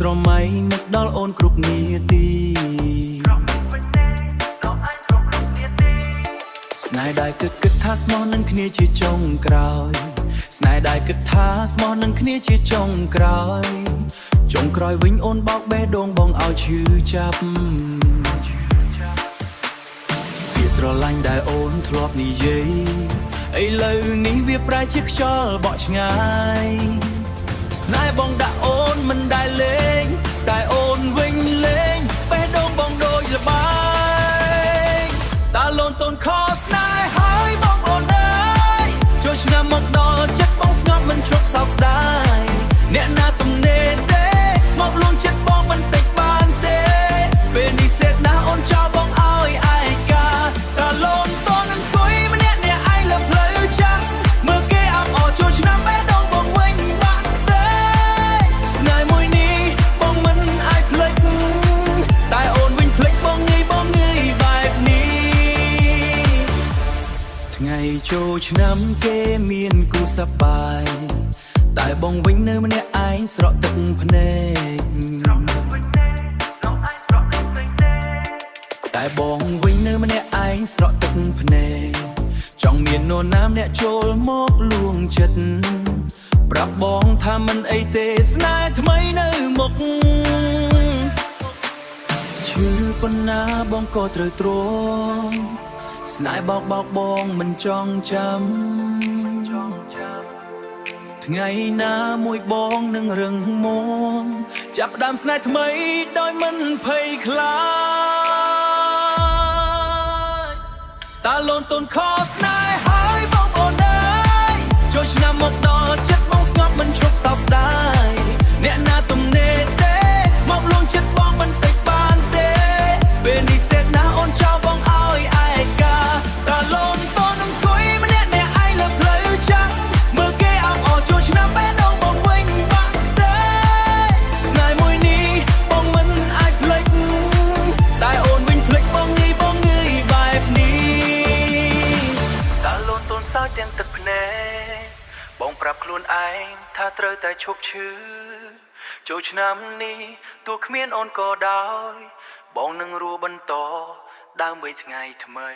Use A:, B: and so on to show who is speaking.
A: ស្រមៃនឹកដល់អូនគ្រប់នាទីស្នេហ៍ដែលគិតថាស្មោះនឹងគ្នាជាចុងក្រោយស្នេហ៍ដែលគិតថាស្មោះនឹងគ្នាជាចុងក្រោយចុងក្រោយវិញអូនបោកបេះដូងបងឲ្យឈឺចាប់ពីស្រឡាញ់ដែលអូនធ្លាប់និយាយឥឡូវនេះវាប្រែជាខ្យល់បក់ឆ្ងាយស្នេហ៍បងដាក់អូនមិនដែលលេងតែអូនវិញលេងបេះដូងបងដូចល្បាយតើលូនតូនខស្នេហ៍ហើយបងអូនអើយចូលឆ្នាំមកដល់ចិត្តបងស្ងប់មិនឈប់សោកស្ដាយអ្នកណាទំនេរទេមកលួងចិត្តបងបន្តិចបានទេពេលនេះសេតណាអូនចោលបងឲ្យឯកាតើលូនតូនអង្គុយម្នាក់អ្នកឯងលើផ្លូវចាំមើលគេអបអរចូលឆ្នាំបេះដូងបងវិញបាក់ទេស្នេហ៍មួយនេះបងមិនអាចភ្លេចតែអូនវិញភ្លេចបងងាយបែបនេះថ្ងៃចូលឆ្នាំគេមានគូសប្បាយតែបងវិញនៅម្នាក់ឯងស្រក់ទឹកភ្នែកតែបងវិញនៅម្នាក់ឯងស្រក់ទឹកភ្នែកចង់មាននរណាម្នាក់ចូលមកលួងចិត្តប្រាប់បងថាមិនអីទេស្នេហ៍ថ្មីនៅមុខឈឺប៉ុណ្ណាបងក៏ត្រូវទ្រាំស្នេហ៍បោកបងមិនចង់ចាំថ្ងៃណាមួយបងនឹងរឹងមាំចាប់ផ្ដើមស្នេហ៍ថ្មីដោយមិនភ័យខ្លាចតើលូនតូនខស្នេហ៍ហើយបងអូនអើយចូលឆ្នាំមកដល់ចិត្តបងស្ងប់មិនឈប់សោកស្ដាយអ្នកណាទំនេរទេមកលួងចិត្តបងបន្តិចបានទេពេលនេះសេតណាអូនចោលបងឲ្យឯកាតើលូនតូនអង្គុយម្នាក់អ្នកឯងលើផ្លូវចាំមើលគេអបអរចូលឆ្នាំបេះដូងបងវិញបាក់ទេស្នេហ៍មួយនេះបងមិនអាចភ្លេចតែអូនវិញភ្លេចបងងាយបែបនេះតើលូនតូនសើចទាំងទឹកភ្នែកបងប្រាប់ខ្លួនឯងថាត្រូវតែឈប់ឈឺចូលឆ្នាំនេះទោះគ្មានអូនក៏ដោយបងនឹងរស់បន្តដើម្បីថ្ងៃថ្មី